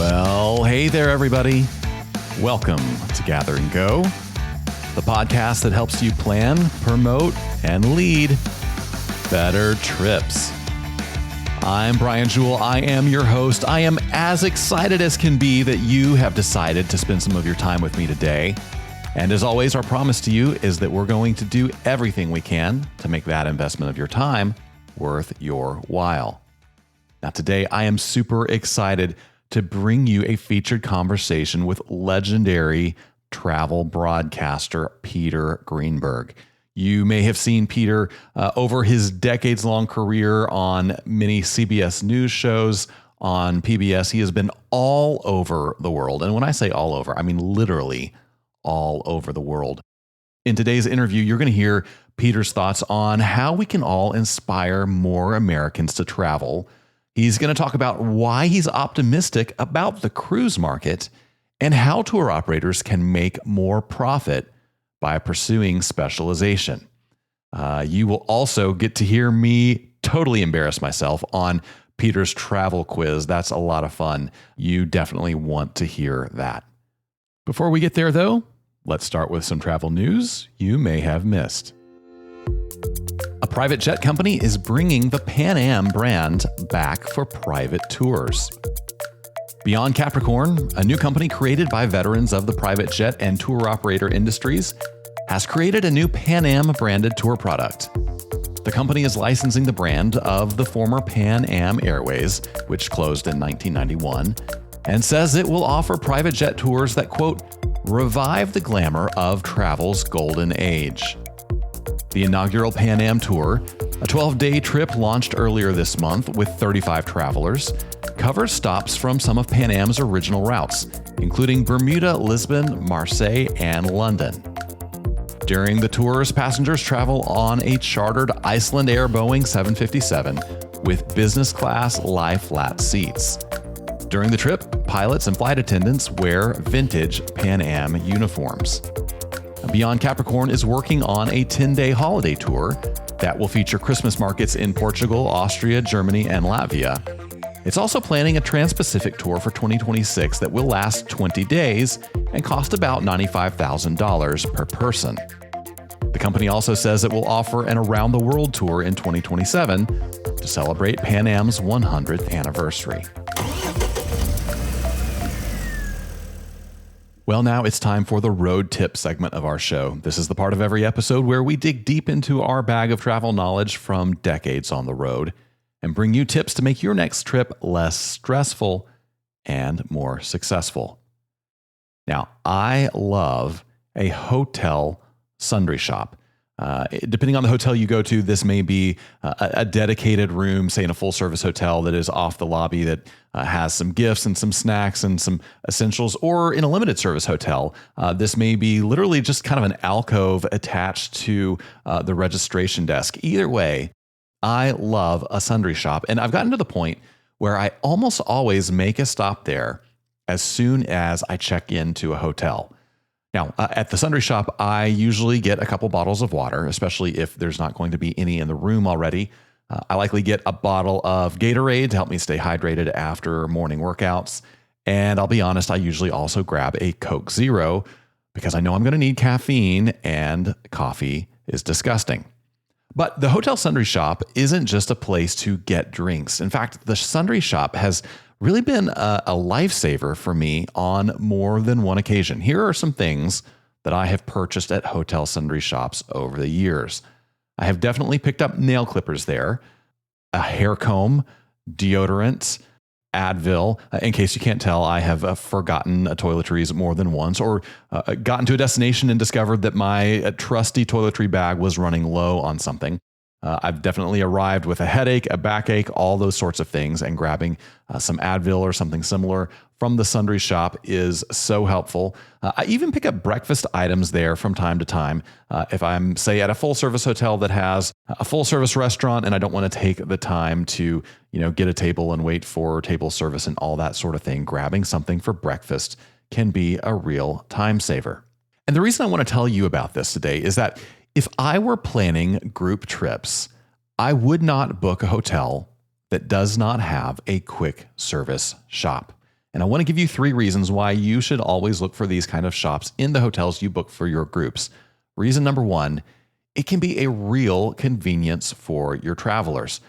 Well, hey there, everybody. Welcome to Gather and Go, the podcast that helps you plan, promote, and lead better trips. I'm Brian Jewell. I am your host. I am as excited as can be that you have decided to spend some of your time with me today. And as always, our promise to you is that we're going to do everything we can to make that investment of your time worth your while. Now, today, I am super excited to bring you a featured conversation with legendary travel broadcaster Peter Greenberg. You may have seen Peter over his decades-long career on many CBS News shows, on PBS. He has been all over the world. And when I say all over, I mean literally all over the world. In today's interview, you're going to hear Peter's thoughts on how we can all inspire more Americans to travel. He's going to talk about why he's optimistic about the cruise market and how tour operators can make more profit by pursuing specialization. You will also get to hear me totally embarrass myself on Peter's travel quiz. That's a lot of fun. You definitely want to hear that. Before we get there, though, let's start with some travel news you may have missed. A private jet company is bringing the Pan Am brand back for private tours. Beyond Capricorn, a new company created by veterans of the private jet and tour operator industries, has created a new Pan Am branded tour product. The company is licensing the brand of the former Pan Am Airways, which closed in 1991, and says it will offer private jet tours that, quote, revive the glamour of travel's golden age. The inaugural Pan Am Tour, a 12-day trip launched earlier this month with 35 travelers, covers stops from some of Pan Am's original routes, including Bermuda, Lisbon, Marseille, and London. During the tours, passengers travel on a chartered Iceland Air Boeing 757 with business class lie-flat seats. During the trip, pilots and flight attendants wear vintage Pan Am uniforms. Beyond Capricorn is working on a 10-day holiday tour that will feature Christmas markets in Portugal, Austria, Germany, and Latvia. It's also planning a Trans-Pacific tour for 2026 that will last 20 days and cost about $95,000 per person. The company also says it will offer an around-the-world tour in 2027 to celebrate Pan Am's 100th anniversary. Well, now it's time for the road tip segment of our show. This is the part of every episode where we dig deep into our bag of travel knowledge from decades on the road and bring you tips to make your next trip less stressful and more successful. Now, I love a hotel sundry shop. Depending on the hotel you go to, this may be a dedicated room, say in a full-service hotel that is off the lobby that has some gifts and some snacks and some essentials, or in a limited service hotel, this may be literally just kind of an alcove attached to the registration desk. Either way, I love a sundry shop, and I've gotten to the point where I almost always make a stop there as soon as I check into a hotel. Now, at the sundry shop, I usually get a couple bottles of water, especially if there's not going to be any in the room already. I likely get a bottle of Gatorade to help me stay hydrated after morning workouts. And I'll be honest, I usually also grab a Coke Zero because I know I'm going to need caffeine, and coffee is disgusting. But the hotel sundry shop isn't just a place to get drinks. In fact, the sundry shop has really been a lifesaver for me on more than one occasion. Here are some things that I have purchased at hotel sundry shops over the years. I have definitely picked up nail clippers there, a hair comb, deodorant, Advil. In case you can't tell, I have forgotten toiletries more than once, or gotten to a destination and discovered that my trusty toiletry bag was running low on something. I've definitely arrived with a headache, a backache, all those sorts of things, and grabbing some Advil or something similar from the sundry shop is so helpful. I even pick up breakfast items there from time to time. If I'm, say, at a full-service hotel that has a full-service restaurant and I don't want to take the time to, get a table and wait for table service and all that sort of thing, grabbing something for breakfast can be a real time saver. And the reason I want to tell you about this today is that if I were planning group trips, I would not book a hotel that does not have a quick service shop. And I want to give you 3 reasons why you should always look for these kind of shops in the hotels you book for your groups. Reason number 1, it can be a real convenience for your travelers.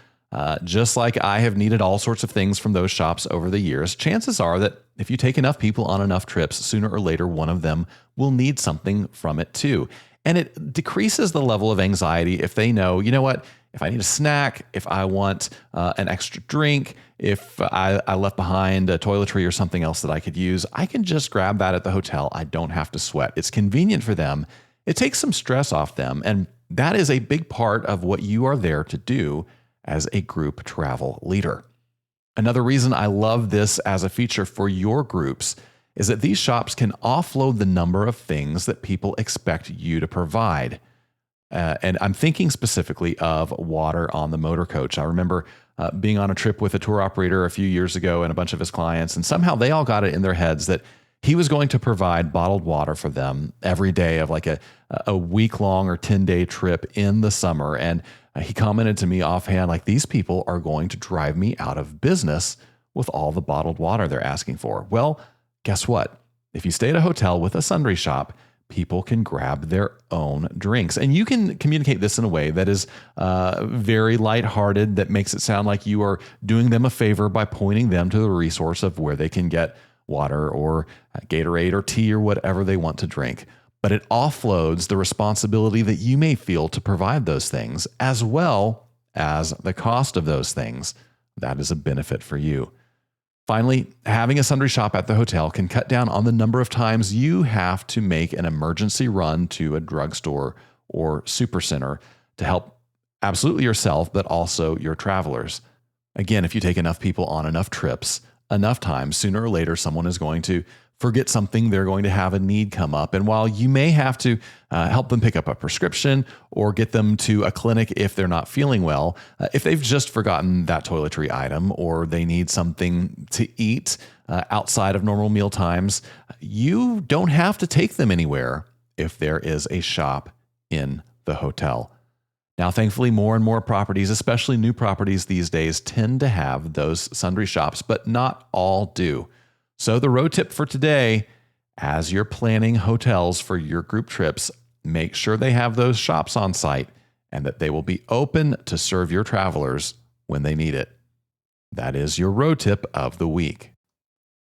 Just like I have needed all sorts of things from those shops over the years, chances are that if you take enough people on enough trips, sooner or later, one of them will need something from it too. And it decreases the level of anxiety if they know, you know what, if I need a snack, if I want an extra drink, if I left behind a toiletry or something else that I could use, I can just grab that at the hotel. I don't have to sweat. It's convenient for them. It takes some stress off them. And that is a big part of what you are there to do as a group travel leader. Another reason I love this as a feature for your groups is that these shops can offload the number of things that people expect you to provide. And I'm thinking specifically of water on the motor coach. I remember being on a trip with a tour operator a few years ago and a bunch of his clients, and somehow they all got it in their heads that he was going to provide bottled water for them every day of like a week-long or 10-day trip in the summer. And he commented to me offhand, like, these people are going to drive me out of business with all the bottled water they're asking for. Well, guess what? If you stay at a hotel with a sundry shop, people can grab their own drinks. And you can communicate this in a way that is very lighthearted, that makes it sound like you are doing them a favor by pointing them to the resource of where they can get water or Gatorade or tea or whatever they want to drink. But it offloads the responsibility that you may feel to provide those things, as well as the cost of those things. That is a benefit for you. Finally, having a sundry shop at the hotel can cut down on the number of times you have to make an emergency run to a drugstore or supercenter to help absolutely yourself, but also your travelers. Again, if you take enough people on enough trips, enough times, sooner or later, someone is going to forget something. They're going to have a need come up. And while you may have to help them pick up a prescription or get them to a clinic if they're not feeling well, if they've just forgotten that toiletry item or they need something to eat outside of normal meal times, you don't have to take them anywhere if there is a shop in the hotel. Now, thankfully, more and more properties, especially new properties these days, tend to have those sundry shops, but not all do. So the road tip for today, as you're planning hotels for your group trips, make sure they have those shops on site and that they will be open to serve your travelers when they need it. That is your road tip of the week.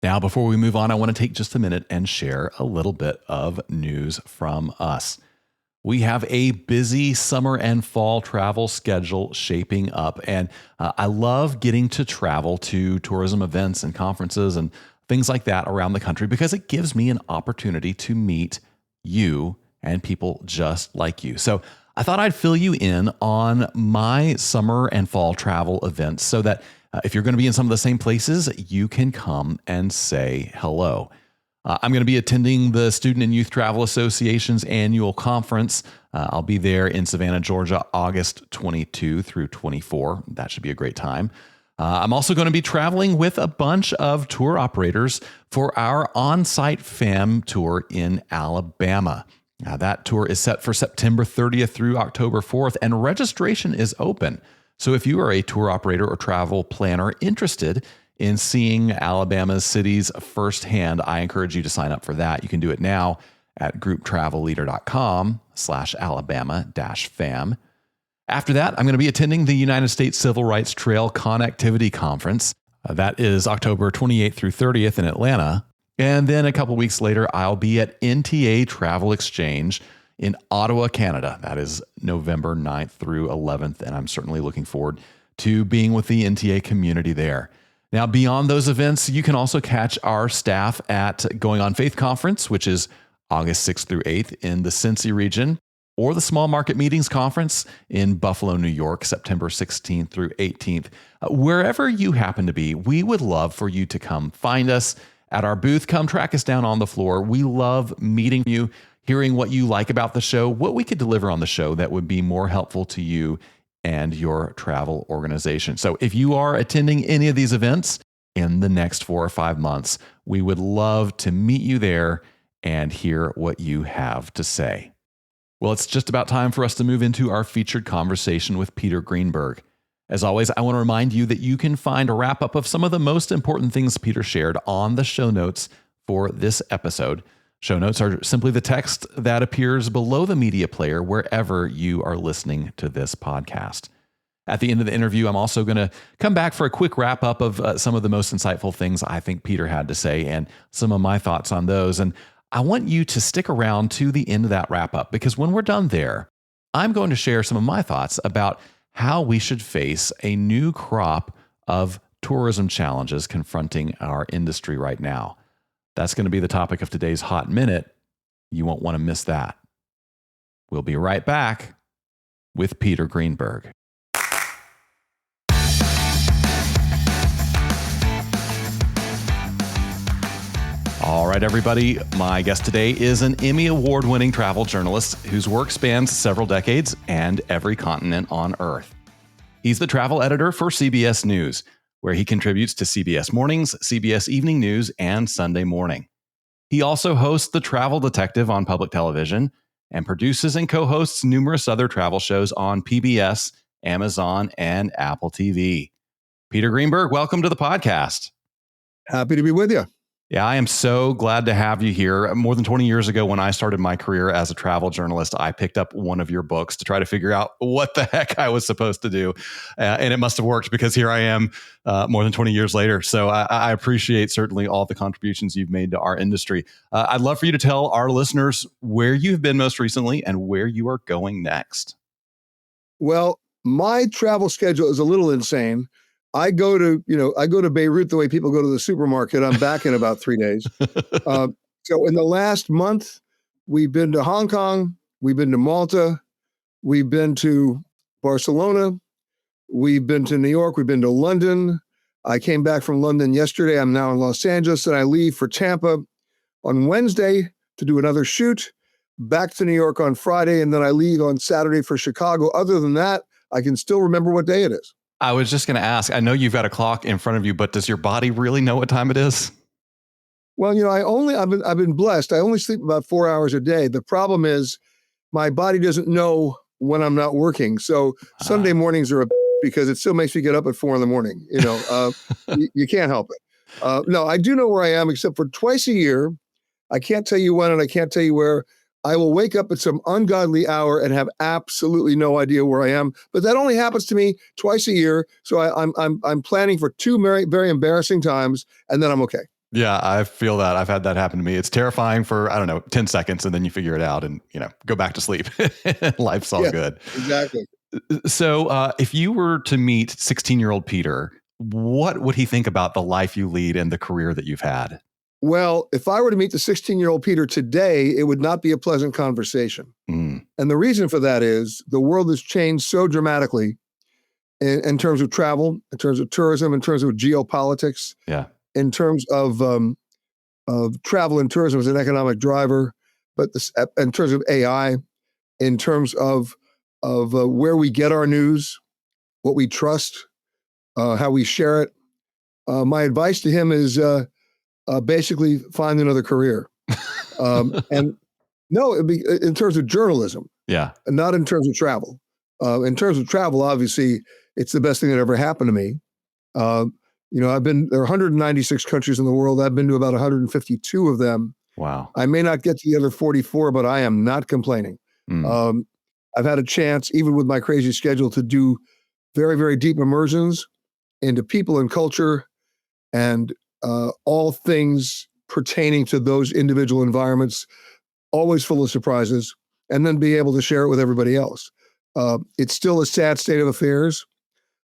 Now, before we move on, I want to take just a minute and share a little bit of news from us. We have a busy summer and fall travel schedule shaping up, and I love getting to travel to tourism events and conferences and things like that around the country because it gives me an opportunity to meet you and people just like you. So I thought I'd fill you in on my summer and fall travel events so that if you're going to be in some of the same places, you can come and say hello. I'm going to be attending the Student and Youth Travel Association's annual conference. I'll be there in Savannah, Georgia, August 22 through 24. That should be a great time. I'm also going to be traveling with a bunch of tour operators for our on-site FAM tour in Alabama. Now, that tour is set for September 30th through October 4th, and registration is open. So if you are a tour operator or travel planner interested in seeing Alabama's cities firsthand, I encourage you to sign up for that. You can do it now at grouptravelleader.com/Alabama-FAM. After that, I'm going to be attending the United States Civil Rights Trail Connectivity Conference. That is October 28th through 30th in Atlanta. And then a couple weeks later, I'll be at NTA Travel Exchange in Ottawa, Canada. That is November 9th through 11th. And I'm certainly looking forward to being with the NTA community there. Now, beyond those events, you can also catch our staff at Going on Faith Conference, which is August 6th through 8th in the Cincy region, or the Small Market Meetings Conference in Buffalo, New York, September 16th through 18th. Wherever you happen to be, we would love for you to come find us at our booth. Come track us down on the floor. We love meeting you, hearing what you like about the show, what we could deliver on the show that would be more helpful to you and your travel organization. So if you are attending any of these events in the next 4 or 5 months, we would love to meet you there and hear what you have to say. Well, it's just about time for us to move into our featured conversation with Peter Greenberg. As always, I want to remind you that you can find a wrap-up of some of the most important things Peter shared on the show notes for this episode. Show notes are simply the text that appears below the media player wherever you are listening to this podcast. At the end of the interview, I'm also going to come back for a quick wrap-up of some of the most insightful things I think Peter had to say and some of my thoughts on those. And I want you to stick around to the end of that wrap-up, because when we're done there, I'm going to share some of my thoughts about how we should face a new crop of tourism challenges confronting our industry right now. That's going to be the topic of today's Hot Minute. You won't want to miss that. We'll be right back with Peter Greenberg. All right, everybody. My guest today is an Emmy Award-winning travel journalist whose work spans several decades and every continent on Earth. He's the travel editor for CBS News, where he contributes to CBS Mornings, CBS Evening News, and Sunday Morning. He also hosts The Travel Detective on public television and produces and co-hosts numerous other travel shows on PBS, Amazon, and Apple TV. Peter Greenberg, welcome to the podcast. Happy to be with you. Yeah, I am so glad to have you here. More than 20 years ago, when I started my career as a travel journalist, I picked up one of your books to try to figure out what the heck I was supposed to do. And it must have worked, because here I am more than 20 years later. So I appreciate certainly all the contributions you've made to our industry. I'd love for you to tell our listeners where you've been most recently and where you are going next. Well, my travel schedule is a little insane. I go to Beirut the way people go to the supermarket. I'm back in about 3 days. So in the last month, we've been to Hong Kong, we've been to Malta, we've been to Barcelona, we've been to New York, we've been to London. I came back from London yesterday. I'm now in Los Angeles, and I leave for Tampa on Wednesday to do another shoot, back to New York on Friday, and then I leave on Saturday for Chicago. Other than that, I can still remember what day it is. I was just going to ask, I know you've got a clock in front of you, but does your body really know what time it is? Well, I've been blessed. I only sleep about 4 hours a day. The problem is my body doesn't know when I'm not working. So Sunday mornings are because it still makes me get up at 4 a.m. You can't help it. No, I do know where I am, except for twice a year. I can't tell you when and I can't tell you where. I will wake up at some ungodly hour and have absolutely no idea where I am. But that only happens to me twice a year. So I'm planning for two very, very embarrassing times, and then I'm okay. Yeah, I feel that. I've had that happen to me. It's terrifying for, 10 seconds, and then you figure it out and, go back to sleep. Life's all good. Exactly. So if you were to meet 16-year-old Peter, what would he think about the life you lead and the career that you've had? Well, if I were to meet the 16-year-old Peter today, it would not be a pleasant conversation. And the reason for that is the world has changed so dramatically in terms of travel, in terms of tourism, in terms of geopolitics, in terms of travel and tourism as an economic driver, but in terms of AI, in terms of where we get our news, what we trust, how we share it. My advice to him is basically find another career. And no, it'd be in terms of journalism, and not in terms of travel. In terms of travel, obviously, it's the best thing that ever happened to me. There are 196 countries in the world. I've been to about 152 of them. Wow. I may not get to the other 44, but I am not complaining. I've had a chance, even with my crazy schedule, to do very, very deep immersions into people and culture and all things pertaining to those individual environments, always full of surprises, and then be able to share it with everybody else. It's still a sad state of affairs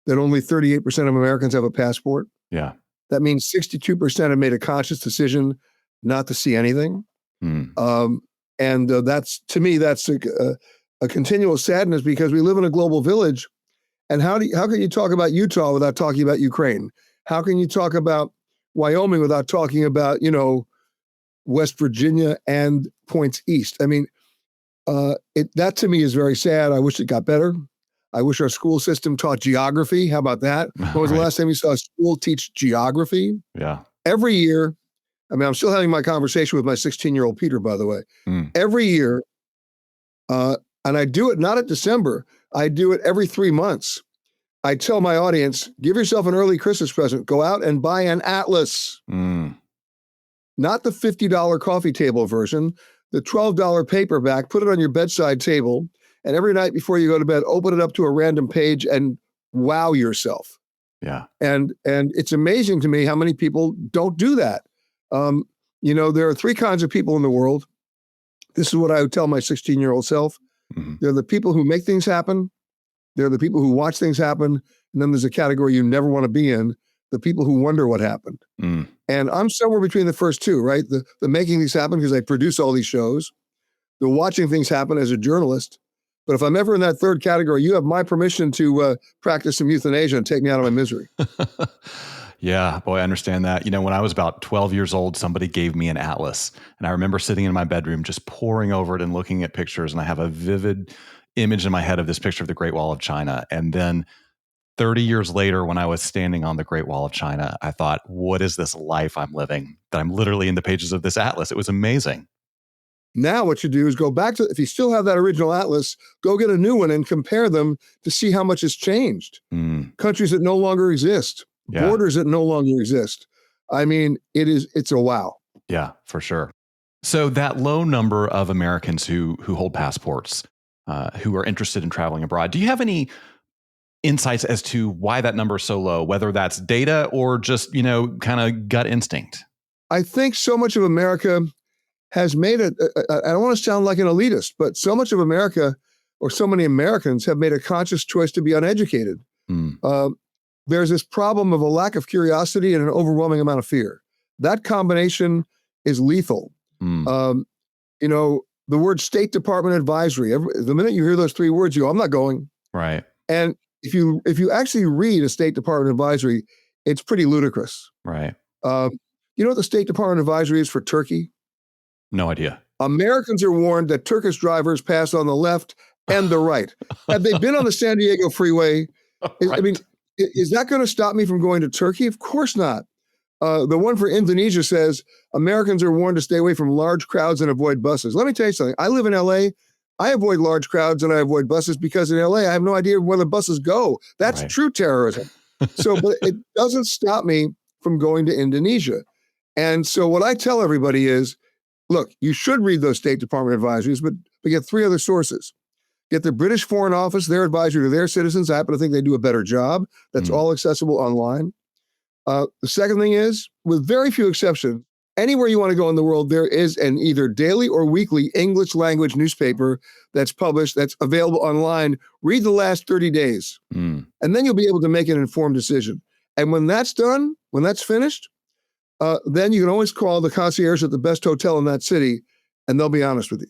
that only 38% of Americans have a passport. Yeah. That means 62% have made a conscious decision not to see anything. And that's, to me, that's a continual sadness, because we live in a global village. And how can you talk about Utah without talking about Ukraine? How can you talk about Wyoming without talking about, West Virginia and points east? I mean, that to me is very sad. I wish it got better. I wish our school system taught geography. How about that? When was the last time you saw a school teach geography? Yeah. Every year, I'm still having my conversation with my 16-year-old Peter, by the way. Every year, and I do it not at December. I do it every 3 months. I tell my audience, give yourself an early Christmas present. Go out and buy an atlas. Not the $50 coffee table version, the $12 paperback. Put it on your bedside table. And every night before you go to bed, open it up to a random page and wow yourself. Yeah. And it's amazing to me how many people don't do that. There are three kinds of people in the world. This is what I would tell my 16-year-old self. They're the people who make things happen. They're the people who watch things happen. And then there's a category you never want to be in, the people who wonder what happened. And I'm somewhere between the first two, right? The making things happen because I produce all these shows, the watching things happen as a journalist. But if I'm ever in that third category, you have my permission to practice some euthanasia and take me out of my misery. Yeah, boy, I understand that. When I was about 12 years old, somebody gave me an atlas. And I remember sitting in my bedroom just poring over it and looking at pictures. And I have a vivid image in my head of this picture of the Great Wall of China. And then 30 years later, when I was standing on the Great Wall of China, I thought, what is this life I'm living? That I'm literally in the pages of this atlas. It was amazing. Now what you do is go back to, if you still have that original atlas, go get a new one and compare them to see how much has changed. Countries that no longer exist, borders that no longer exist. I mean, it's a wow. Yeah, for sure. So that low number of Americans who hold passports, who are interested in traveling abroad, do you have any insights as to why that number is so low, whether that's data or just, kind of gut instinct? I think so much of America has made it, I don't want to sound like an elitist, but so much of America, or so many Americans, have made a conscious choice to be uneducated. There's this problem of a lack of curiosity and an overwhelming amount of fear. That combination is lethal. The word State Department advisory, the minute you hear those three words, you go, I'm not going. Right. And if you actually read a State Department advisory, it's pretty ludicrous. Right. You know what the State Department advisory is for Turkey? No idea. Americans are warned that Turkish drivers pass on the left and the right. Have they been on the San Diego freeway? Right. I mean, is that going to stop me from going to Turkey? Of course not. The one for Indonesia says Americans are warned to stay away from large crowds and avoid buses. Let me tell you something. I live in LA. I avoid large crowds and I avoid buses because in LA, I have no idea where the buses go. That's true terrorism. But it doesn't stop me from going to Indonesia. And so what I tell everybody is, look, you should read those State Department advisories, but get three other sources. Get the British Foreign Office, their advisory to their citizens. I happen to think they do a better job. That's all accessible online. The second thing is, with very few exceptions, anywhere you want to go in the world, there is an either daily or weekly English language newspaper that's published, that's available online. Read the last 30 days, and then you'll be able to make an informed decision. And when that's done, when that's finished, then you can always call the concierge at the best hotel in that city, and they'll be honest with you.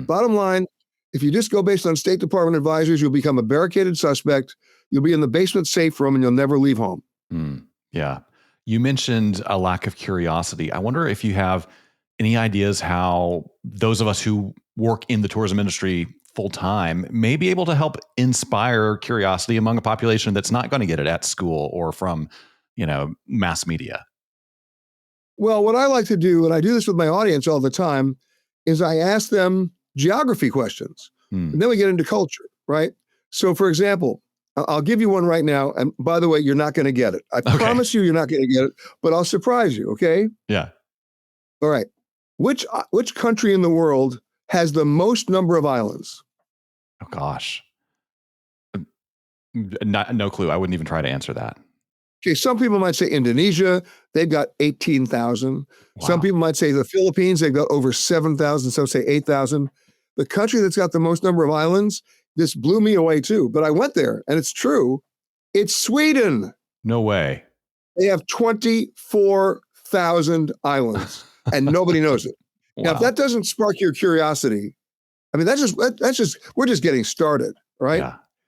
Bottom line, if you just go based on State Department advisors, you'll become a barricaded suspect. You'll be in the basement safe room, and you'll never leave home. Yeah. You mentioned a lack of curiosity. I wonder if you have any ideas how those of us who work in the tourism industry full time may be able to help inspire curiosity among a population that's not going to get it at school or from, mass media. Well, what I like to do, and I do this with my audience all the time, is I ask them geography questions. And then we get into culture, right? So, for example, I'll give you one right now. And by the way, you're not going to get it. I promise you, you're not going to get it, but I'll surprise you, okay? Yeah. All right. Which country in the world has the most number of islands? Oh, gosh. No clue. I wouldn't even try to answer that. Okay, some people might say Indonesia, they've got 18,000. Wow. Some people might say the Philippines, they've got over 7,000, some say 8,000. The country that's got the most number of islands, this blew me away too, but I went there and it's true. It's Sweden. No way. They have 24,000 islands and nobody knows it. Wow. Now, if that doesn't spark your curiosity, I mean, we're just getting started, right?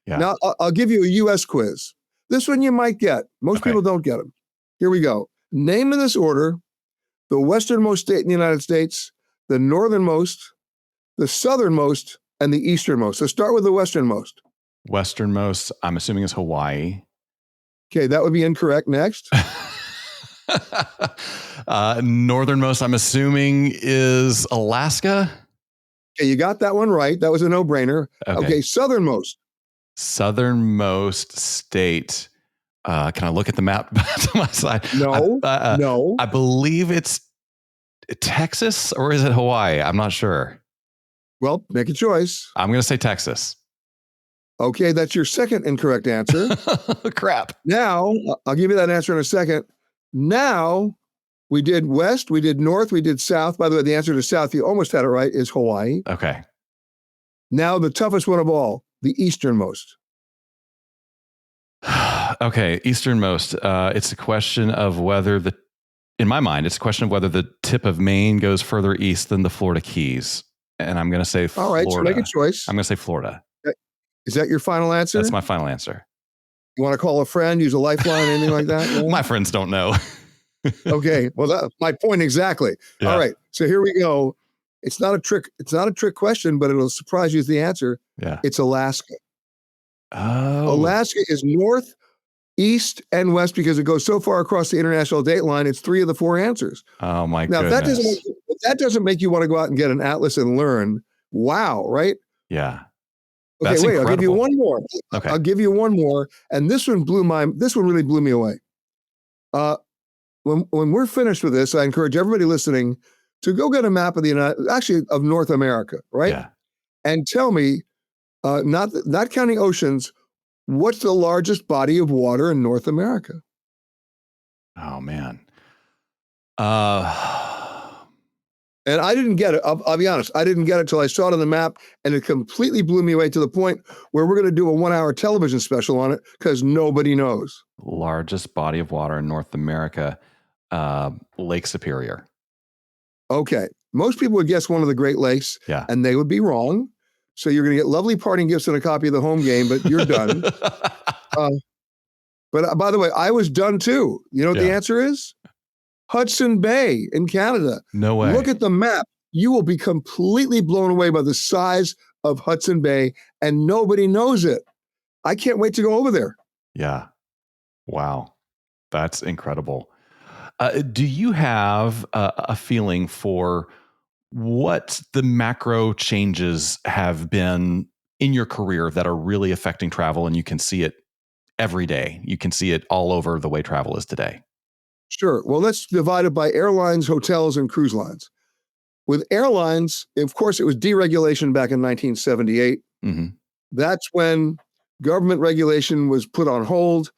Yeah. Now, I'll give you a US quiz. This one you might get. Most people don't get them. Here we go. Name in this order the westernmost state in the United States, the northernmost, the southernmost, and the easternmost. So start with the westernmost. Westernmost, I'm assuming is Hawaii. Okay, that would be incorrect. Next. Northernmost, I'm assuming is Alaska. Okay, you got that one right. That was a no-brainer. Okay, southernmost. Southernmost state. Can I look at the map to my side? No, no. I believe it's Texas, or is it Hawaii? I'm not sure. Well, make a choice. I'm going to say Texas. Okay, that's your second incorrect answer. Crap. Now, I'll give you that answer in a second. Now, we did west, we did north, we did south. By the way, the answer to south, you almost had it right, is Hawaii. Okay. Now, the toughest one of all, the easternmost. Okay, easternmost. It's a question of whether in my mind, it's a question of whether the tip of Maine goes further east than the Florida Keys. And I'm going to say Florida. All right, so make a choice. I'm going to say Florida. Is that your final answer? That's my final answer. You want to call a friend, use a lifeline, anything like that? Yeah? My friends don't know. Okay, well, that's my point exactly. Yeah. All right, so here we go. It's not a trick question, but it'll surprise you as the answer. Yeah. It's Alaska. Oh. Alaska is north, east, and west because it goes so far across the international date line. It's 3 of the 4 answers. Oh my now, goodness. If that doesn't make you want to go out and get an atlas and learn. Wow, right? Yeah. Okay, That's wait. incredible. I'll give you one more. Okay. I'll give you one more, and this one really blew me away. When we're finished with this, I encourage everybody listening to go get a map of of North America, right? Yeah. And tell me, not counting oceans, what's the largest body of water in North America? Oh man. And I didn't get it. I'll be honest. I didn't get it till I saw it on the map, and it completely blew me away to the point where we're going to do a 1-hour television special on it because nobody knows. Largest body of water in North America, Lake Superior. Okay. Most people would guess one of the Great Lakes, and they would be wrong. So you're going to get lovely parting gifts and a copy of the home game, but you're done. But by the way, I was done too. You know what the answer is? Hudson Bay in Canada. No way. Look at the map. You will be completely blown away by the size of Hudson Bay, and nobody knows it. I can't wait to go over there. Yeah. Wow. That's incredible. Do you have a feeling for what the macro changes have been in your career that are really affecting travel, and you can see it every day? You can see it all over the way travel is today. Sure. Well, let's divide it by airlines, hotels, and cruise lines. With airlines, of course, it was deregulation back in 1978. Mm-hmm. That's when government regulation was put on hold,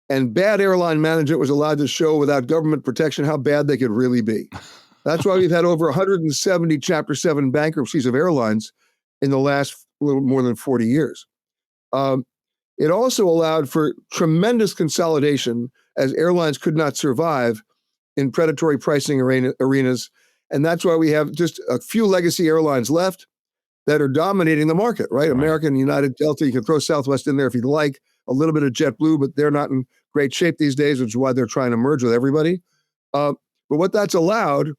and bad airline management was allowed to show without government protection how bad they could really be. That's why we've had over 170 Chapter 7 bankruptcies of airlines in the last little more than 40 years. It also allowed for tremendous consolidation as airlines could not survive in predatory pricing arenas. And that's why we have just a few legacy airlines left that are dominating the market, right? American, United, Delta, you can throw Southwest in there if you'd like, a little bit of JetBlue, but they're not in great shape these days, which is why they're trying to merge with everybody. But what that's allowed,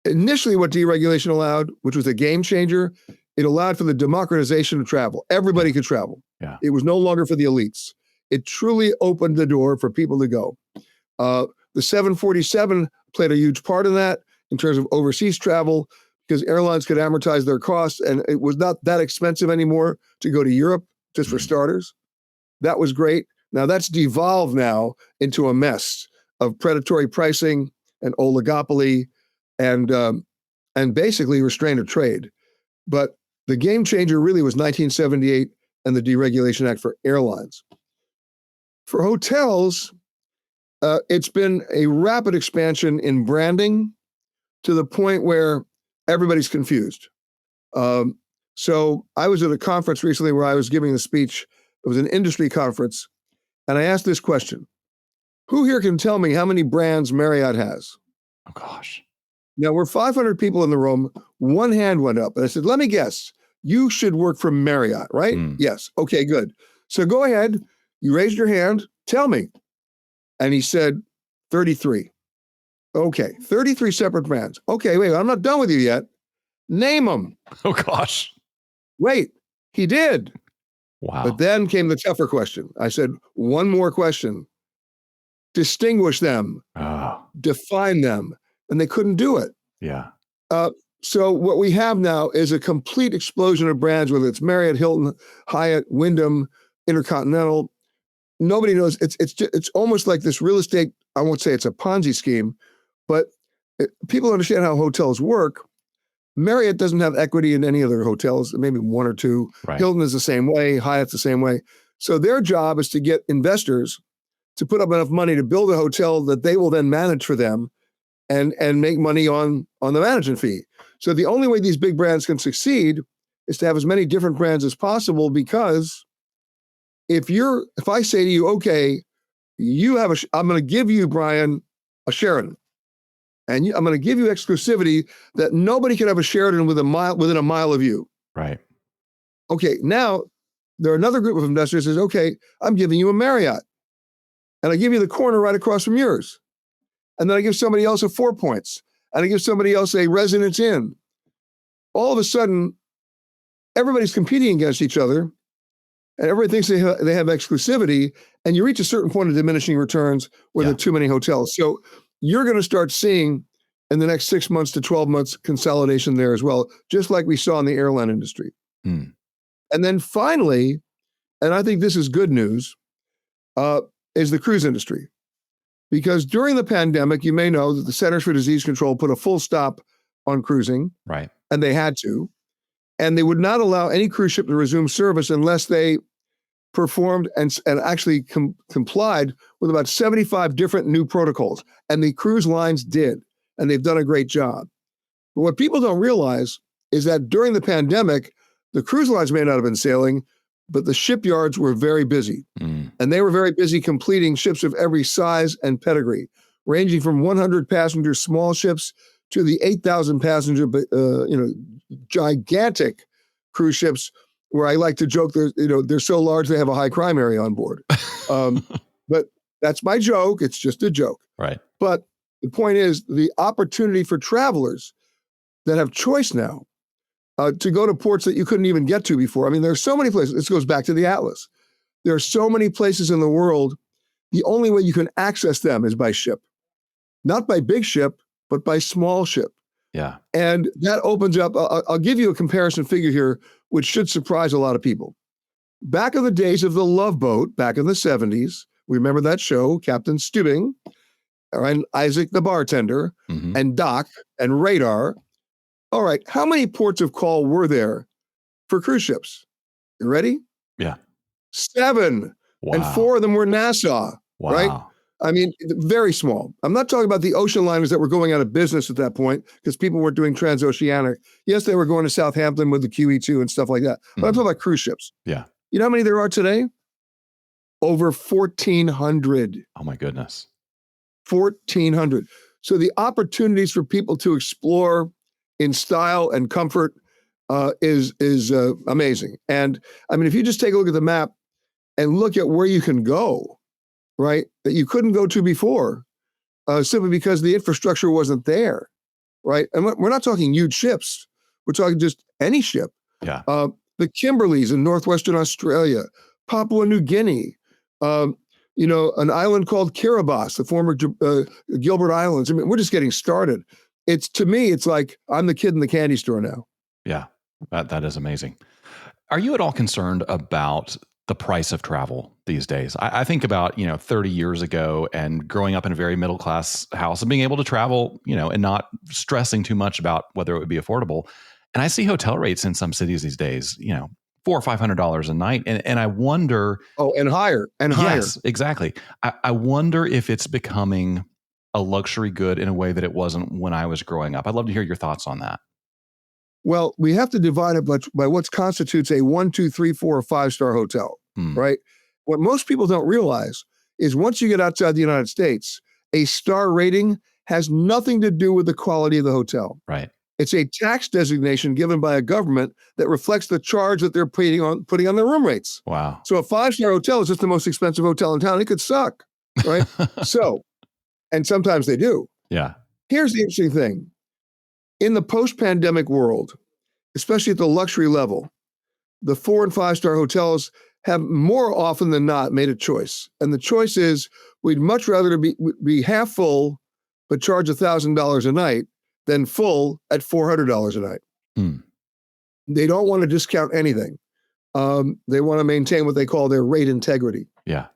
initially what deregulation allowed, which was a game changer, it allowed for the democratization of travel. Everybody could travel. Yeah. It was no longer for the elites. It truly opened the door for people to go. The 747 played a huge part in that in terms of overseas travel because airlines could amortize their costs, and it was not that expensive anymore to go to Europe, just for starters. That was great. Now that's devolved now into a mess of predatory pricing and oligopoly and basically restraint of trade. But the game changer really was 1978 and the Deregulation Act for airlines. For hotels, it's been a rapid expansion in branding to the point where everybody's confused. So I was at a conference recently where I was giving a speech. It was an industry conference. And I asked this question: who here can tell me how many brands Marriott has? Oh, gosh. Now, we're 500 people in the room. One hand went up. And I said, let me guess. You should work for Marriott, right? Yes. Okay, good. So go ahead. You raised your hand. Tell me. And he said, 33. Okay, 33 separate brands. Okay, wait, I'm not done with you yet. Name them. Oh, gosh. Wait, he did. Wow. But then came the tougher question. I said, one more question. Distinguish them. Oh. Define them. And they couldn't do it. Yeah. So what we have now is a complete explosion of brands, whether it's Marriott, Hilton, Hyatt, Wyndham, Intercontinental. Nobody knows. It's almost like this real estate. I won't say it's a Ponzi scheme, but people understand how hotels work. Marriott doesn't have equity in any of their hotels, maybe one or two. Right. Hilton is the same way. Hyatt's the same way. So their job is to get investors to put up enough money to build a hotel that they will then manage for them and make money on the management fee. So the only way these big brands can succeed is to have as many different brands as possible, because if I say to you, okay, I'm going to give you, Brian, a Sheraton, and I'm going to give you exclusivity that nobody can have a Sheraton within a mile of you. Right. Okay, now there are another group of investors that says, okay, I'm giving you a Marriott, and I give you the corner right across from yours. And then I give somebody else a Four Points, and I give somebody else a Residence Inn. All of a sudden, everybody's competing against each other, and everybody thinks they have exclusivity, and you reach a certain point of diminishing returns where there are too many hotels. So you're going to start seeing in the next 6 months to 12 months consolidation there as well, just like we saw in the airline industry. And then finally, and I think this is good news, is the cruise industry. Because during the pandemic, you may know that the Centers for Disease Control put a full stop on cruising. Right. And they had to. And they would not allow any cruise ship to resume service unless they performed and actually complied with about 75 different new protocols. And the cruise lines did. And they've done a great job. But what people don't realize is that during the pandemic, the cruise lines may not have been sailing, but the shipyards were very busy. And they were very busy completing ships of every size and pedigree, ranging from 100 passenger small ships to the 8,000 passenger, gigantic cruise ships, where I like to joke, they're so large they have a high crime area on board. But that's my joke. It's just a joke. Right. But the point is, the opportunity for travelers that have choice now to go to ports that you couldn't even get to before. I mean, there are so many places. This goes back to the Atlas. There are so many places in the world. The only way you can access them is by ship, not by big ship, but by small ship. Yeah. And that opens up, I'll give you a comparison figure here, which should surprise a lot of people. Back in the days of the Love Boat, back in the 70s, we remember that show, Captain Stubing, and Isaac the bartender, and Doc, and Radar. All right, how many ports of call were there for cruise ships? You ready? Yeah. 7. Wow. And 4 of them were Nassau, right? I mean, very small. I'm not talking about the ocean liners that were going out of business at that point because people weren't doing transoceanic. Yes, they were going to Southampton with the QE2 and stuff like that. But I'm talking about cruise ships. Yeah. You know how many there are today? Over 1,400. Oh, my goodness. 1,400. So the opportunities for people to explore in style and comfort is amazing. And I mean, if you just take a look at the map and look at where you can go, right, that you couldn't go to before, simply because the infrastructure wasn't there, right? And we're not talking huge ships. We're talking just any ship. Yeah. The Kimberleys in northwestern Australia, Papua New Guinea, an island called Kiribati, the former Gilbert Islands. I mean, we're just getting started. To me, it's like I'm the kid in the candy store now. Yeah, that is amazing. Are you at all concerned about the price of travel these days? I think about, 30 years ago and growing up in a very middle-class house and being able to travel, and not stressing too much about whether it would be affordable. And I see hotel rates in some cities these days, $400 or $500 a night. And I wonder. Oh, and higher and higher. Yes, exactly. I wonder if it's becoming a luxury good in a way that it wasn't when I was growing up. I'd love to hear your thoughts on that. Well, we have to divide it by what constitutes a 1, 2, 3, 4, or 5-star hotel, right? What most people don't realize is once you get outside the United States, a star rating has nothing to do with the quality of the hotel. Right. It's a tax designation given by a government that reflects the charge that they're putting on their room rates. Wow. So a 5-star hotel is just the most expensive hotel in town. It could suck, right? And sometimes they do. Yeah. Here's the interesting thing. In the post-pandemic world, especially at the luxury level, the 4- and 5-star hotels have more often than not made a choice. And the choice is we'd much rather be half full, but charge $1,000 a night than full at $400 a night. Mm. They don't want to discount anything. They want to maintain what they call their rate integrity. Yeah.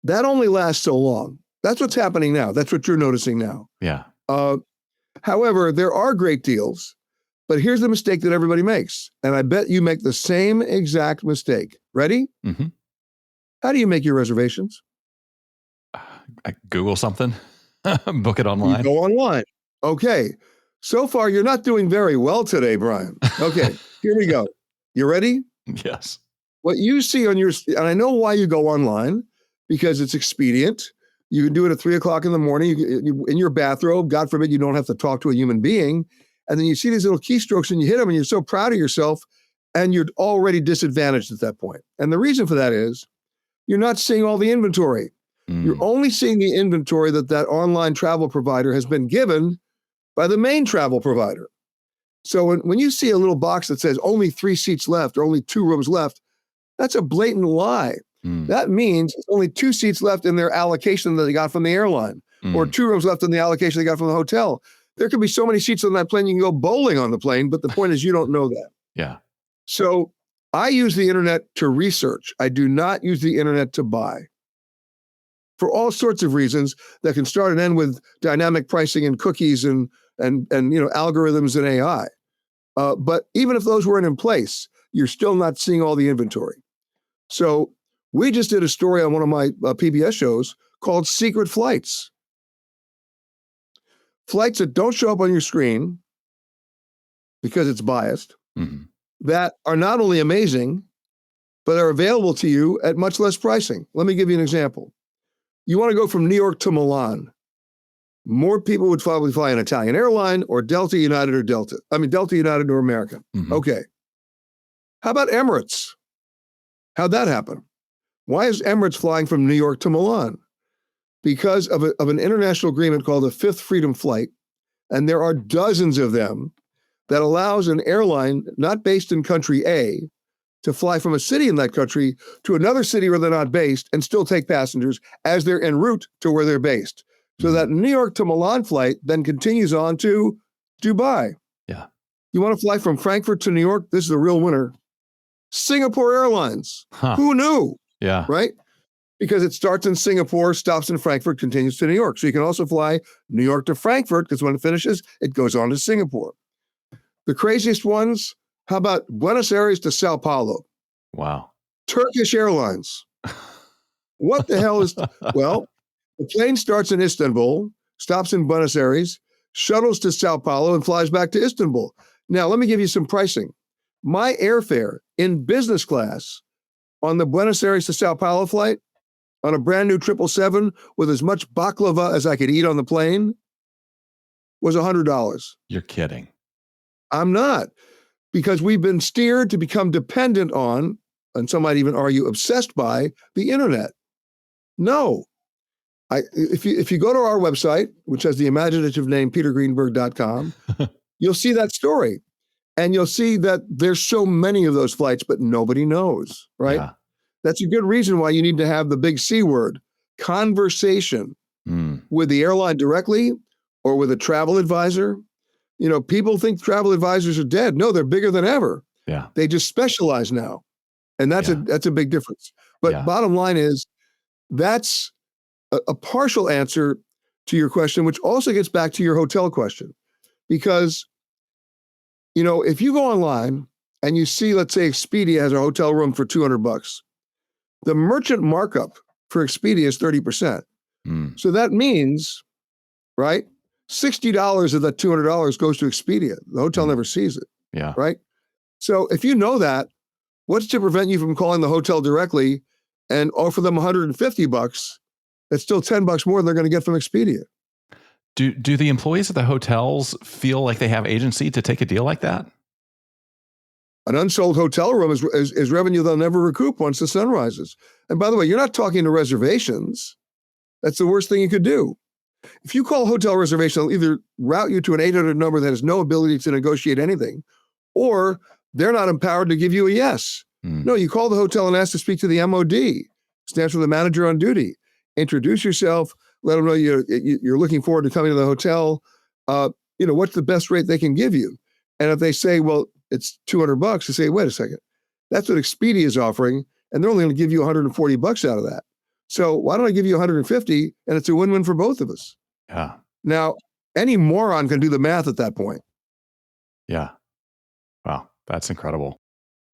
That only lasts so long. That's what's happening now. That's what you're noticing now. Yeah. However, there are great deals, but here's the mistake that everybody makes. And I bet you make the same exact mistake. Ready? Mm-hmm. How do you make your reservations? I Google something, book it online. You go online. Okay. So far, you're not doing very well today, Brian. Okay, here we go. You ready? Yes. What you see on your, and I know why you go online, because it's expedient. You can do it at 3:00 in the morning you, in your bathrobe. God forbid you don't have to talk to a human being. And then you see these little keystrokes and you hit them and you're so proud of yourself and you're already disadvantaged at that point. And the reason for that is you're not seeing all the inventory. You're only seeing the inventory that online travel provider has been given by the main travel provider. So when you see a little box that says only 3 seats left or only 2 rooms left, that's a blatant lie. That means only 2 seats left in their allocation that they got from the airline, or 2 rooms left in the allocation they got from the hotel. There could be so many seats on that plane, you can go bowling on the plane, but the point is you don't know that. Yeah. So I use the internet to research. I do not use the internet to buy. For all sorts of reasons that can start and end with dynamic pricing and cookies and algorithms and AI. But even if those weren't in place, you're still not seeing all the inventory. So we just did a story on one of my PBS shows called Secret Flights. Flights that don't show up on your screen because it's biased, that are not only amazing, but are available to you at much less pricing. Let me give you an example. You want to go from New York to Milan. More people would probably fly an Italian airline or Delta United or Delta United or American. Okay. How about Emirates? How'd that happen? Why is Emirates flying from New York to Milan? Because of an international agreement called the Fifth Freedom Flight, and there are dozens of them that allows an airline not based in country A to fly from a city in that country to another city where they're not based and still take passengers as they're en route to where they're based. So that New York to Milan flight then continues on to Dubai. Yeah. You want to fly from Frankfurt to New York? This is the real winner. Singapore Airlines. Who knew? Yeah. Right? Because it starts in Singapore, stops in Frankfurt, continues to New York. So you can also fly New York to Frankfurt because when it finishes, it goes on to Singapore. The craziest ones, how about Buenos Aires to Sao Paulo? Wow. Turkish Airlines. What the hell is, well, the plane starts in Istanbul, stops in Buenos Aires, shuttles to Sao Paulo, and flies back to Istanbul. Now, let me give you some pricing. My airfare in business class on the Buenos Aires to Sao Paulo flight, on a brand new 777 with as much baklava as I could eat on the plane, was $100. You're kidding. I'm not, because we've been steered to become dependent on, and some might even argue obsessed by, the internet. No. If you go to our website, which has the imaginative name petergreenberg.com, you'll see that story. And you'll see that there's so many of those flights, but nobody knows, right? Yeah. That's a good reason why you need to have the big C word, conversation with the airline directly or with a travel advisor. You know, people think travel advisors are dead. No, they're bigger than ever. Yeah. They just specialize now. And that's a big difference. But bottom line is, that's a partial answer to your question, which also gets back to your hotel question. Because, you know, if you go online and you see, let's say Expedia has a hotel room for $200, the merchant markup for Expedia is 30%. So that means, right, $60 of that $200 goes to Expedia. The hotel never sees it. Yeah. Right? So if you know that, what's to prevent you from calling the hotel directly and offer them $150? That's still $10 more than they're going to get from Expedia. Do the employees at the hotels feel like they have agency to take a deal like that? An unsold hotel room is revenue they'll never recoup once the sun rises. And by the way, you're not talking to reservations. That's the worst thing you could do. If you call hotel reservation, they'll either route you to an 800 number that has no ability to negotiate anything, or they're not empowered to give you a yes. No, you call the hotel and ask to speak to the MOD, stands for the manager on duty. Introduce yourself, let them know you're looking forward to coming to the hotel. what's the best rate they can give you? And if they say, well, it's $200, you say, wait a second, that's what Expedia is offering, and they're only going to give you $140 out of that. So why don't I give you 150, and it's a win-win for both of us? Yeah. Now, any moron can do the math at that point. Yeah. Wow. That's incredible.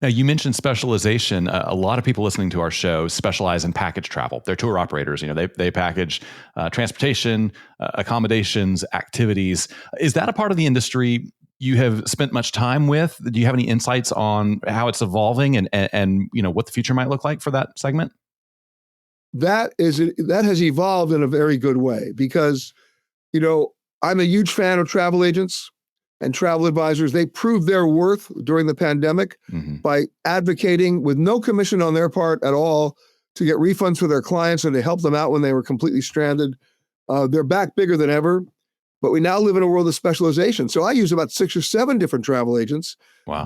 Now, you mentioned specialization. A lot of people listening to our show specialize in package travel. They're tour operators. They package transportation, accommodations, activities. Is that a part of the industry you have spent much time with? Do you have any insights on how it's evolving and what the future might look like for that segment? That has evolved in a very good way because, I'm a huge fan of travel agents and travel advisors. They proved their worth during the pandemic by advocating with no commission on their part at all to get refunds for their clients and to help them out when they were completely stranded. They're back bigger than ever, but we now live in a world of specialization. So I use about 6 or 7 different travel agents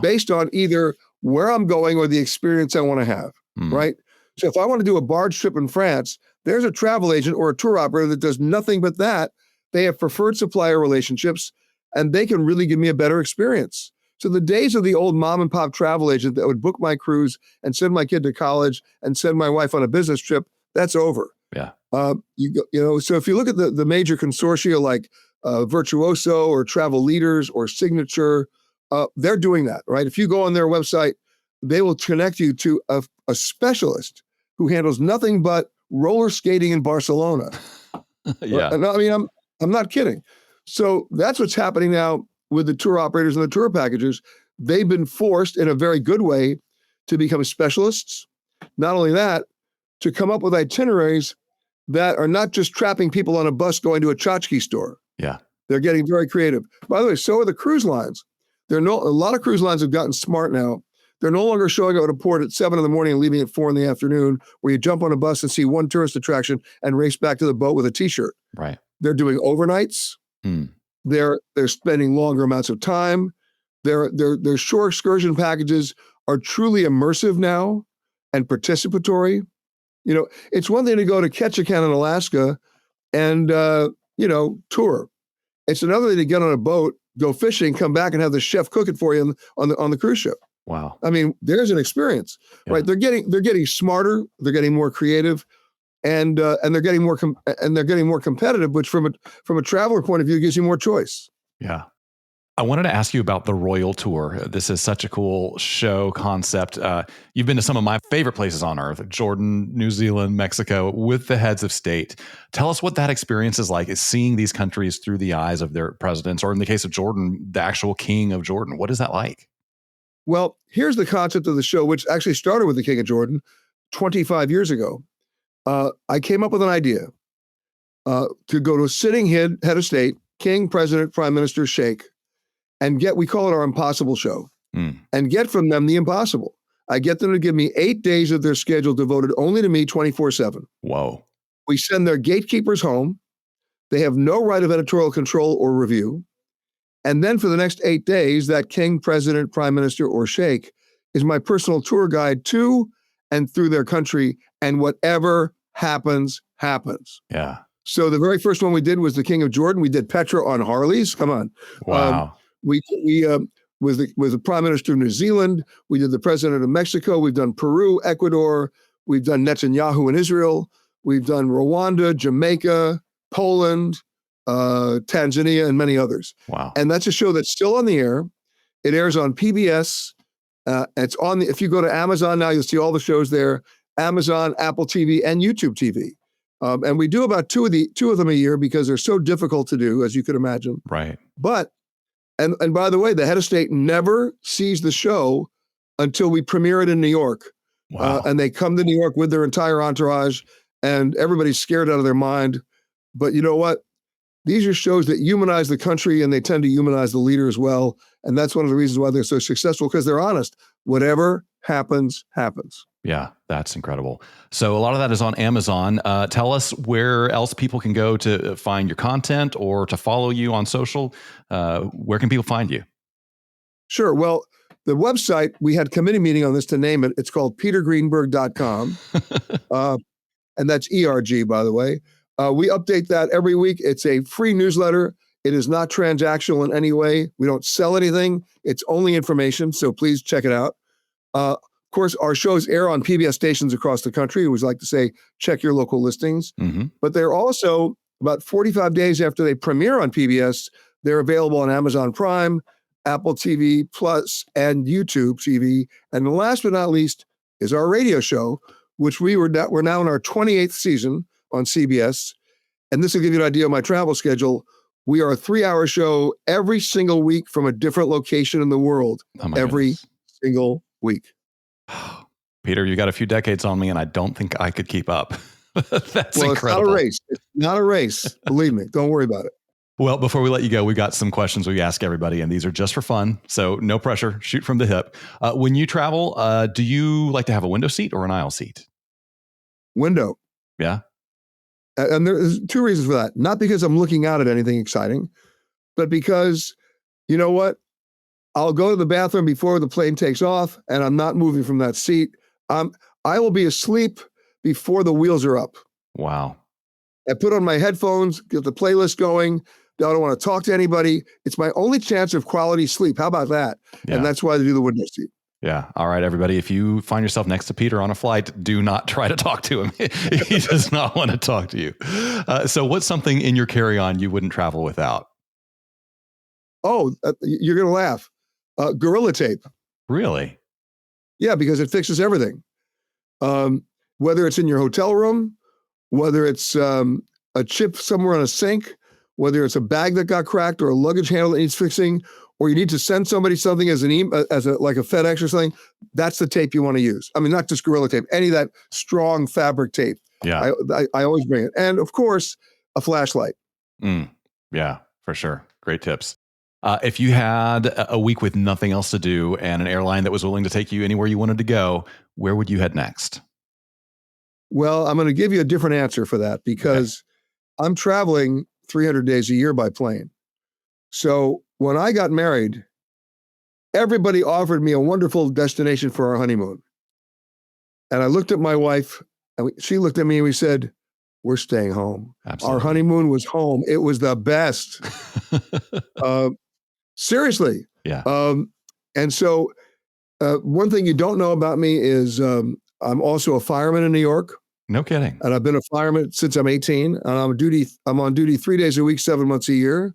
based on either where I'm going or the experience I want to have, right? So if I want to do a barge trip in France, there's a travel agent or a tour operator that does nothing but that. They have preferred supplier relationships, and they can really give me a better experience. So the days of the old mom and pop travel agent that would book my cruise and send my kid to college and send my wife on a business trip, that's over. Yeah. So if you look at the major consortia like Virtuoso or Travel Leaders or Signature, they're doing that, right? If you go on their website, they will connect you to a specialist who handles nothing but roller skating in Barcelona. Yeah. I mean, I'm not kidding. So that's what's happening now with the tour operators and the tour packages. They've been forced in a very good way to become specialists. Not only that, to come up with itineraries that are not just trapping people on a bus going to a tchotchke store. Yeah. They're getting very creative. By the way, so are the cruise lines. A lot of cruise lines have gotten smart now. They're no longer showing up at a port at 7 a.m. and leaving at 4 p.m, where you jump on a bus and see one tourist attraction and race back to the boat with a t-shirt. Right. They're doing overnights. They're spending longer amounts of time. Their shore excursion packages are truly immersive now and participatory. It's one thing to go to Ketchikan in Alaska and tour. It's another thing to get on a boat, go fishing, come back and have the chef cook it for you on the cruise ship. Wow. I mean, there's an experience, right? They're getting smarter. They're getting more creative. And they're getting more competitive, which from a traveler point of view gives you more choice. Yeah. I wanted to ask you about the Royal Tour. This is such a cool show concept. You've been to some of my favorite places on earth, Jordan, New Zealand, Mexico, with the heads of state. Tell us what that experience is like, is seeing these countries through the eyes of their presidents, or in the case of Jordan, the actual king of Jordan. What is that like? Well, here's the concept of the show, which actually started with the king of Jordan 25 years ago. I came up with an idea to go to a sitting head of state, king, president, prime minister, sheikh, and we call it our impossible show, and get from them the impossible. I get them to give me 8 days of their schedule devoted only to me 24/7. Whoa. We send their gatekeepers home. They have no right of editorial control or review. And then for the next 8 days, that king, president, prime minister, or sheikh is my personal tour guide to and through their country, and whatever happens, happens. Yeah. So the very first one we did was the King of Jordan. We did Petra on Harleys. Come on. Wow. We with the Prime Minister of New Zealand. We did the President of Mexico. We've done Peru, Ecuador. We've done Netanyahu in Israel. We've done Rwanda, Jamaica, Poland, Tanzania, and many others. Wow. And that's a show that's still on the air. It airs on PBS. It's on if you go to Amazon now, you'll see all the shows there. Amazon, Apple TV, and YouTube TV. And we do about two of them a year because they're so difficult to do, as you could imagine. Right. But, and by the way, the head of state never sees the show until we premiere it in New York. Wow. And they come to New York with their entire entourage, and everybody's scared out of their mind. But you know what? These are shows that humanize the country, and they tend to humanize the leader as well. And that's one of the reasons why they're so successful, because they're honest. Whatever happens, happens. Yeah, that's incredible. So a lot of that is on Amazon. Tell us where else people can go to find your content or to follow you on social. Where can people find you? Sure. Well, the website, we had committee meeting on this to name it. It's called petergreenberg.com. And that's ERG, by the way. We update that every week. It's a free newsletter. It is not transactional in any way. We don't sell anything. It's only information. So please check it out. Of course, our shows air on PBS stations across the country. We always like to say, check your local listings. Mm-hmm. But they're also about 45 days after they premiere on PBS, they're available on Amazon Prime, Apple TV Plus, and YouTube TV. And last but not least is our radio show, which we're now in our 28th season on CBS. And this will give you an idea of my travel schedule. We are a 3-hour show every single week from a different location in the world. Every single week. Peter, you got a few decades on me, and I don't think I could keep up. That's incredible. It's not a race. It's not a race. Believe me. Don't worry about it. Well, before we let you go, we got some questions we ask everybody, and these are just for fun. So no pressure. Shoot from the hip. When you travel, do you like to have a window seat or an aisle seat? Window. Yeah. And there's 2 reasons for that. Not because I'm looking out at anything exciting, but because, you know what? I'll go to the bathroom before the plane takes off, and I'm not moving from that seat. I will be asleep before the wheels are up. Wow. I put on my headphones, get the playlist going. I don't want to talk to anybody. It's my only chance of quality sleep. How about that? Yeah. And that's why they do the window seat. Yeah. All right, everybody. If you find yourself next to Peter on a flight, do not try to talk to him. He does not want to talk to you. So what's something in your carry-on you wouldn't travel without? Oh, you're going to laugh. Gorilla tape. Really? Yeah, because it fixes everything. Whether it's in your hotel room, whether it's a chip somewhere on a sink, whether it's a bag that got cracked or a luggage handle that needs fixing, or you need to send somebody something as like a FedEx or something, that's the tape you want to use. I mean, not just Gorilla tape, any of that strong fabric tape. Yeah. I always bring it. And of course, a flashlight. Yeah, for sure. Great tips. If you had a week with nothing else to do and an airline that was willing to take you anywhere you wanted to go, where would you head next? Well, I'm going to give you a different answer for that because I'm traveling 300 days a year by plane. So when I got married, everybody offered me a wonderful destination for our honeymoon. And I looked at my wife and she looked at me and we said, we're staying home. Absolutely. Our honeymoon was home. It was the best. Seriously. Yeah. And so one thing you don't know about me is I'm also a fireman in New York. No kidding. And I've been a fireman since I'm 18. And I'm on duty 3 days a week, 7 months a year.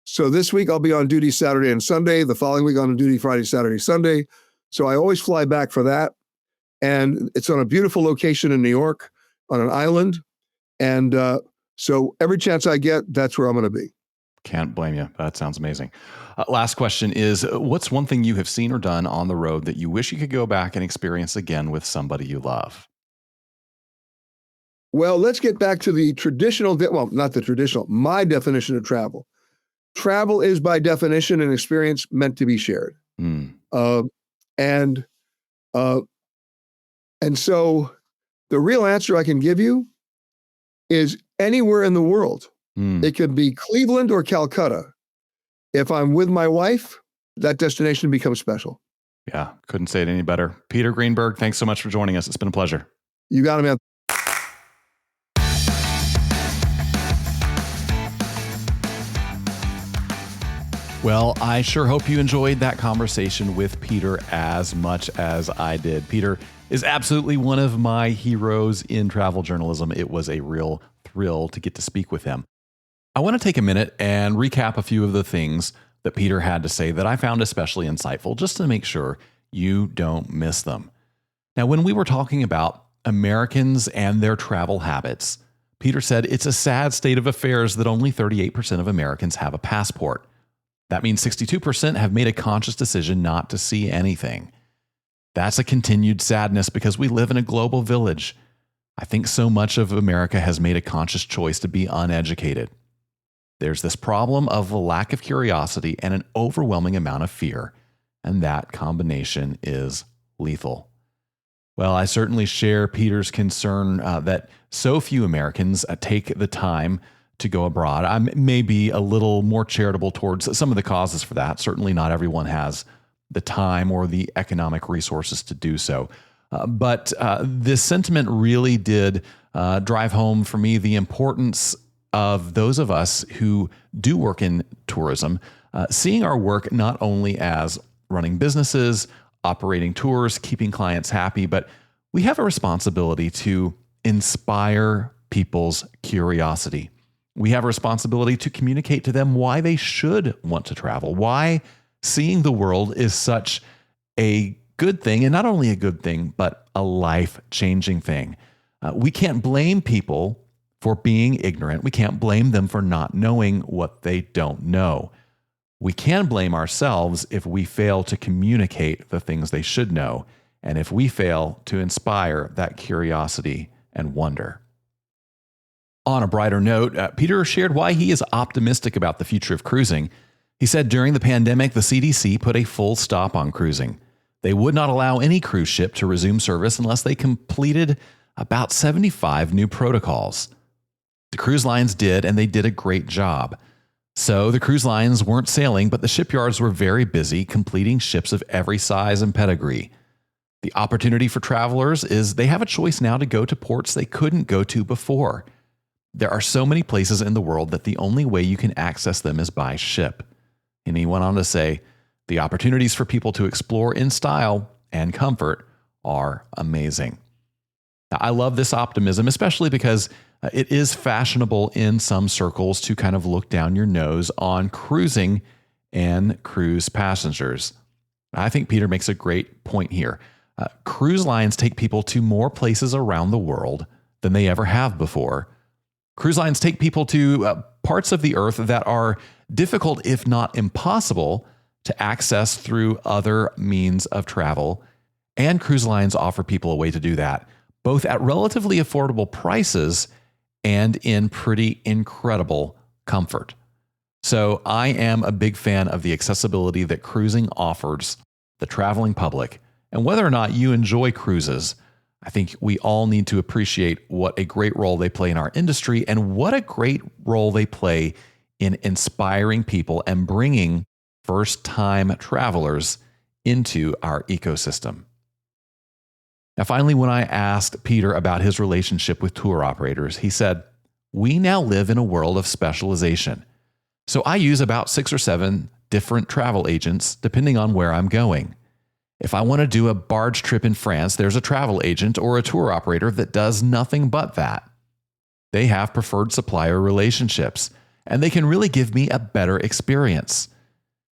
So this week I'll be on duty Saturday and Sunday. The following week on duty Friday, Saturday, Sunday. So I always fly back for that. And it's on a beautiful location in New York on an island. And so every chance I get, that's where I'm going to be. Can't blame you. That sounds amazing. Last question is, what's one thing you have seen or done on the road that you wish you could go back and experience again with somebody you love? Well, let's get back to the traditional, not the traditional, my definition of travel. Travel is by definition an experience meant to be shared. And so the real answer I can give you is anywhere in the world. It could be Cleveland or Calcutta. If I'm with my wife, that destination becomes special. Yeah, couldn't say it any better. Peter Greenberg, thanks so much for joining us. It's been a pleasure. You got it, man. Well, I sure hope you enjoyed that conversation with Peter as much as I did. Peter is absolutely one of my heroes in travel journalism. It was a real thrill to get to speak with him. I want to take a minute and recap a few of the things that Peter had to say that I found especially insightful, just to make sure you don't miss them. Now, when we were talking about Americans and their travel habits, Peter said it's a sad state of affairs that only 38% of Americans have a passport. That means 62% have made a conscious decision not to see anything. That's a continued sadness because we live in a global village. I think so much of America has made a conscious choice to be uneducated. There's this problem of a lack of curiosity and an overwhelming amount of fear, and that combination is lethal. Well, I certainly share Peter's concern that so few Americans take the time to go abroad. I may be a little more charitable towards some of the causes for that. Certainly not everyone has the time or the economic resources to do so. But this sentiment really did drive home for me the importance of those of us who do work in tourism, seeing our work not only as running businesses, operating tours, keeping clients happy, but we have a responsibility to inspire people's curiosity. We have a responsibility to communicate to them why they should want to travel, why seeing the world is such a good thing, and not only a good thing, but a life-changing thing. We can't blame people for being ignorant. We can't blame them for not knowing what they don't know. We can blame ourselves if we fail to communicate the things they should know, and if we fail to inspire that curiosity and wonder. On a brighter note, Peter shared why he is optimistic about the future of cruising. He said during the pandemic, the CDC put a full stop on cruising. They would not allow any cruise ship to resume service unless they completed about 75 new protocols. The cruise lines did, and they did a great job. So the cruise lines weren't sailing, but the shipyards were very busy completing ships of every size and pedigree. The opportunity for travelers is they have a choice now to go to ports they couldn't go to before. There are so many places in the world that the only way you can access them is by ship. And he went on to say, the opportunities for people to explore in style and comfort are amazing. Now, I love this optimism, especially because it is fashionable in some circles to kind of look down your nose on cruising and cruise passengers. I think Peter makes a great point here. Cruise lines take people to more places around the world than they ever have before. Cruise lines take people to parts of the earth that are difficult, if not impossible, to access through other means of travel. And cruise lines offer people a way to do that, both at relatively affordable prices and in pretty incredible comfort. So I am a big fan of the accessibility that cruising offers the traveling public. And whether or not you enjoy cruises, I think we all need to appreciate what a great role they play in our industry and what a great role they play in inspiring people and bringing first-time travelers into our ecosystem. Now, finally, when I asked Peter about his relationship with tour operators, he said, "We now live in a world of specialization. So I use about 6 or 7 different travel agents depending on where I'm going. If I want to do a barge trip in France, there's a travel agent or a tour operator that does nothing but that. They have preferred supplier relationships, and they can really give me a better experience."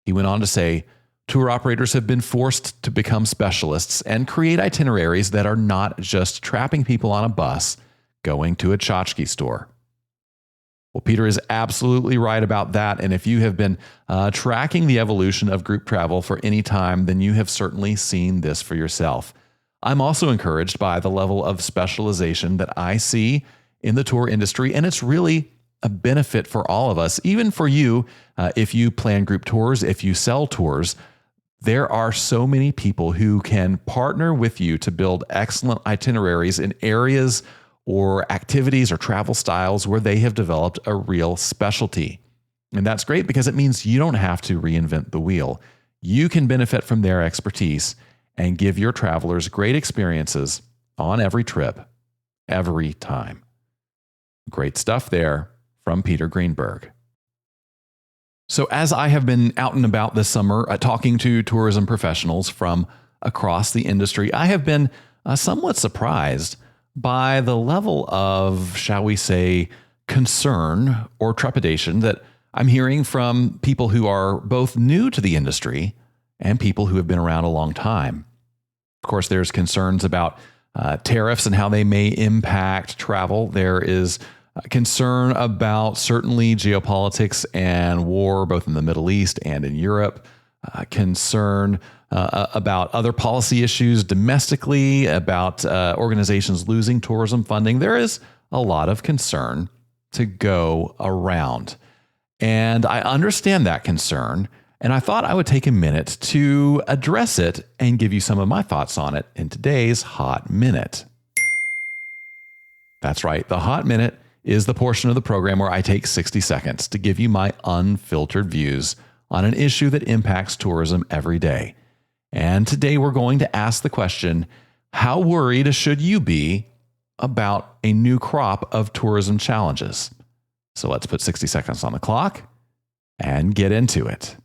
He went on to say, tour operators have been forced to become specialists and create itineraries that are not just trapping people on a bus going to a tchotchke store. Well, Peter is absolutely right about that. And if you have been tracking the evolution of group travel for any time, then you have certainly seen this for yourself. I'm also encouraged by the level of specialization that I see in the tour industry, and it's really a benefit for all of us, even for you. If you plan group tours, if you sell tours, there are so many people who can partner with you to build excellent itineraries in areas or activities or travel styles where they have developed a real specialty. And that's great because it means you don't have to reinvent the wheel. You can benefit from their expertise and give your travelers great experiences on every trip, every time. Great stuff there from Peter Greenberg. So as I have been out and about this summer talking to tourism professionals from across the industry, I have been somewhat surprised by the level of, shall we say, concern or trepidation that I'm hearing from people who are both new to the industry and people who have been around a long time. Of course, there's concerns about tariffs and how they may impact travel. There is concern about certainly geopolitics and war, both in the Middle East and in Europe. Concern about other policy issues domestically, about organizations losing tourism funding. There is a lot of concern to go around. And I understand that concern. And I thought I would take a minute to address it and give you some of my thoughts on it in today's Hot Minute. That's right. The Hot Minute is the portion of the program where I take 60 seconds to give you my unfiltered views on an issue that impacts tourism every day. And today we're going to ask the question, how worried should you be about a new crop of tourism challenges? So let's put 60 seconds on the clock and get into it.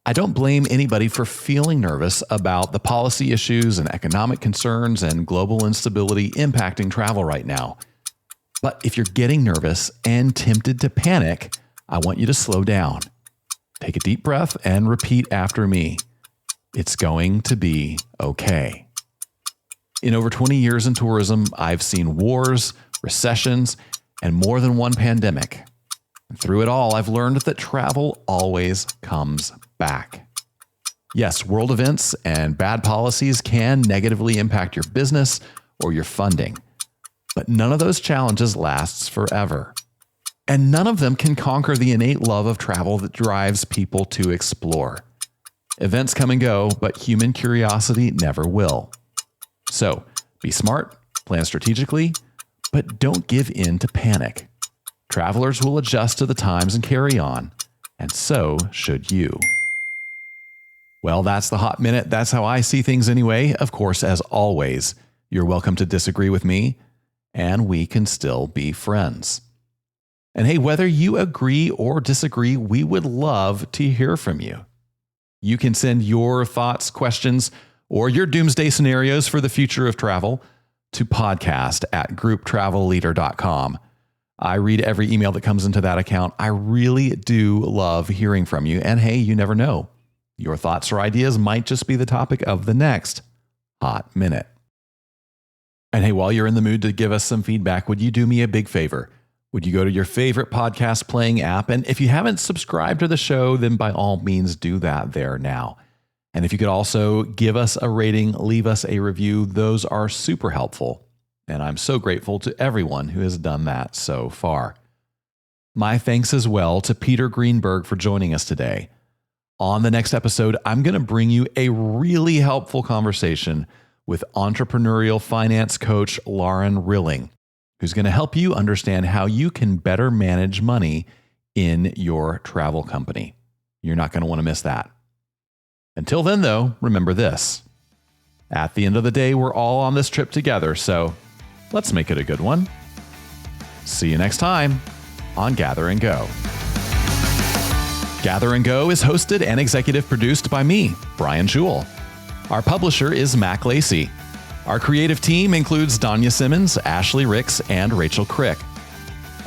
I don't blame anybody for feeling nervous about the policy issues and economic concerns and global instability impacting travel right now. But if you're getting nervous and tempted to panic, I want you to slow down. Take a deep breath and repeat after me. It's going to be okay. In over 20 years in tourism, I've seen wars, recessions, and more than one pandemic. And through it all, I've learned that travel always comes back. Yes, world events and bad policies can negatively impact your business or your funding, but none of those challenges lasts forever. And none of them can conquer the innate love of travel that drives people to explore. Events come and go, but human curiosity never will. So, be smart, plan strategically, but don't give in to panic. Travelers will adjust to the times and carry on, and so should you. Well, that's the Hot Minute. That's how I see things anyway. Of course, as always, you're welcome to disagree with me, and we can still be friends. And hey, whether you agree or disagree, we would love to hear from you. You can send your thoughts, questions, or your doomsday scenarios for the future of travel to podcast@grouptravelleader.com. I read every email that comes into that account. I really do love hearing from you. And hey, you never know. Your thoughts or ideas might just be the topic of the next Hot Minute. And hey, while you're in the mood to give us some feedback, would you do me a big favor? Would you go to your favorite podcast playing app? And if you haven't subscribed to the show, then by all means do that there now. And if you could also give us a rating, leave us a review, those are super helpful. And I'm so grateful to everyone who has done that so far. My thanks as well to Peter Greenberg for joining us today. On the next episode, I'm going to bring you a really helpful conversation with entrepreneurial finance coach Lauren Rilling, who's going to help you understand how you can better manage money in your travel company. You're not going to want to miss that. Until then, though, remember this. At the end of the day, we're all on this trip together, so let's make it a good one. See you next time on Gather and Go. Gather and Go is hosted and executive produced by me, Brian Jewell. Our publisher is Mac Lacey. Our creative team includes Danya Simmons, Ashley Ricks, and Rachel Crick.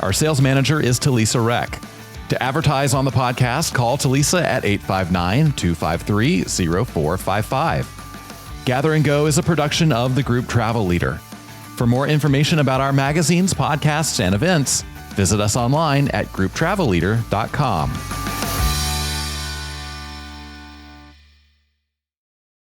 Our sales manager is Talisa Reck. To advertise on the podcast, call Talisa at 859-253-0455. Gather and Go is a production of the Group Travel Leader. For more information about our magazines, podcasts, and events, visit us online at grouptravelleader.com.